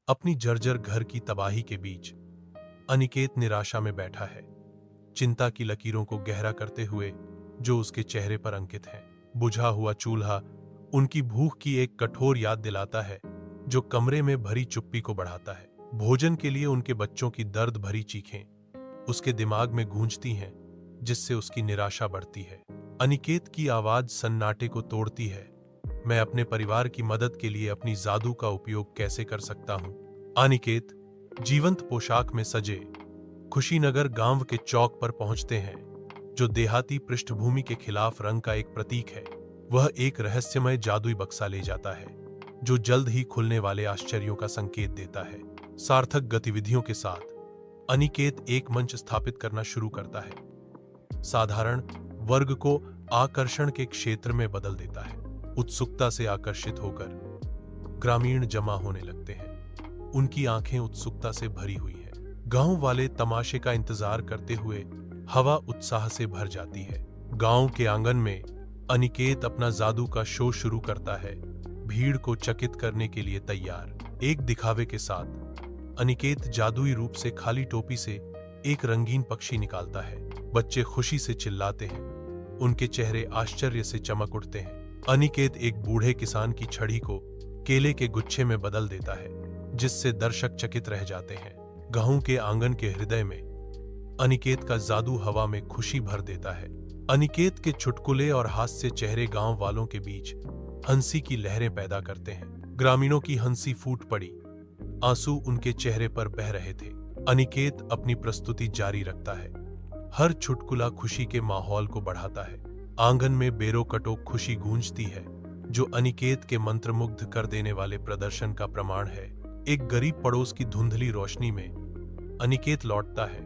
अपनी जर्जर घर की तबाही के बीच अनिकेत निराशा में बैठा है, चिंता की लकीरों को गहरा करते हुए जो उसके चेहरे पर अंकित है। बुझा हुआ चूल्हा उनकी भूख की एक कठोर याद दिलाता है, जो कमरे में भरी चुप्पी को बढ़ाता है। भोजन के लिए उनके बच्चों की दर्द भरी चीखें उसके दिमाग में गूंजती हैं, जिससे उसकी निराशा बढ़ती है। अनिकेत की आवाज सन्नाटे को तोड़ती है, मैं अपने परिवार की मदद के लिए अपनी जादू का उपयोग कैसे कर सकता हूं? अनिकेत जीवंत पोशाक में सजे खुशीनगर गांव के चौक पर पहुंचते हैं, जो देहाती पृष्ठभूमि के खिलाफ रंग का एक प्रतीक है। वह एक रहस्यमय जादुई बक्सा ले जाता है, जो जल्द ही खुलने वाले आश्चर्यों का संकेत देता है। सार्थक गतिविधियों के साथ अनिकेत एक मंच स्थापित करना शुरू करता है, साधारण वर्ग को आकर्षण के क्षेत्र में बदल देता है। उत्सुकता से आकर्षित होकर ग्रामीण जमा होने लगते हैं, उनकी आंखें उत्सुकता से भरी हुई हैं। गांव वाले तमाशे का इंतजार करते हुए हवा उत्साह से भर जाती है। गांव के आंगन में अनिकेत अपना जादू का शो शुरू करता है, भीड़ को चकित करने के लिए तैयार। एक दिखावे के साथ अनिकेत जादुई रूप से खाली टोपी से एक रंगीन पक्षी निकालता है। बच्चे खुशी से चिल्लाते हैं, उनके चेहरे आश्चर्य से चमक उठते हैं। अनिकेत एक बूढ़े किसान की छड़ी को केले के गुच्छे में बदल देता है, जिससे दर्शक चकित रह जाते हैं। गांव के आंगन के हृदय में अनिकेत का जादू हवा में खुशी भर देता है। अनिकेत के चुटकुले और हास्य चेहरे गांव वालों के बीच हंसी की लहरें पैदा करते हैं। ग्रामीणों की हंसी फूट पड़ी, आंसू उनके चेहरे पर बह रहे थे। अनिकेत अपनी प्रस्तुति जारी रखता है, हर चुटकुला खुशी के माहौल को बढ़ाता है। आंगन में बेरो कटो खुशी गूंजती है, जो अनिकेत के मंत्रमुग्ध कर देने वाले प्रदर्शन का प्रमाण है। एक गरीब पड़ोस की धुंधली रोशनी में अनिकेत लौटता है,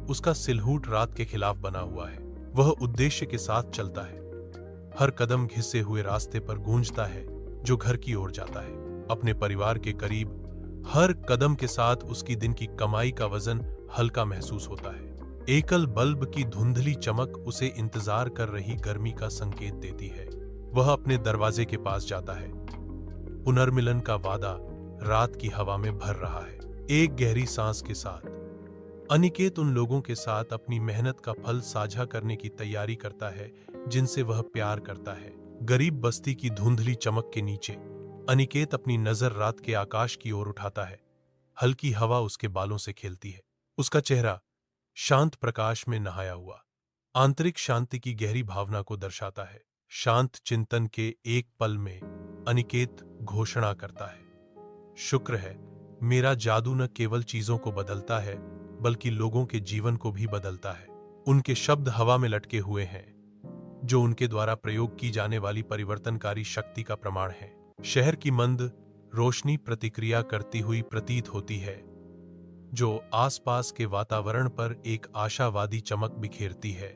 उसका सिलहूट रात के खिलाफ बना हुआ है। वह उद्देश्य के साथ चलता है, हर कदम घिसे हुए रास्ते पर गूंजता है जो घर की ओर जाता है। अपने परिवार के करीब हर कदम के साथ उसकी दिन की कमाई का वजन हल्का महसूस होता है। एकल बल्ब की धुंधली चमक उसे इंतजार कर रही गर्मी का संकेत देती है। वह अपने दरवाजे के पास जाता है, पुनर्मिलन का वादा रात की हवा में भर रहा है। एक गहरी सांस के साथ अनिकेत उन लोगों के साथ अपनी मेहनत का फल साझा करने की तैयारी करता है, जिनसे वह प्यार करता है। गरीब बस्ती की धुंधली चमक के नीचे अनिकेत अपनी नजर रात के आकाश की ओर उठाता है। हल्की हवा उसके बालों से खेलती है, उसका चेहरा शांत प्रकाश में नहाया हुआ आंतरिक शांति की गहरी भावना को दर्शाता है। शांत चिंतन के एक पल में अनिकेत घोषणा करता है, शुक्र है, मेरा जादू न केवल चीजों को बदलता है, बल्कि लोगों के जीवन को भी बदलता है। उनके शब्द हवा में लटके हुए हैं, जो उनके द्वारा प्रयोग की जाने वाली परिवर्तनकारी शक्ति का प्रमाण है। शहर की मंद रोशनी प्रतिक्रिया करती हुई प्रतीत होती है, जो आसपास के वातावरण पर एक आशावादी चमक बिखेरती है।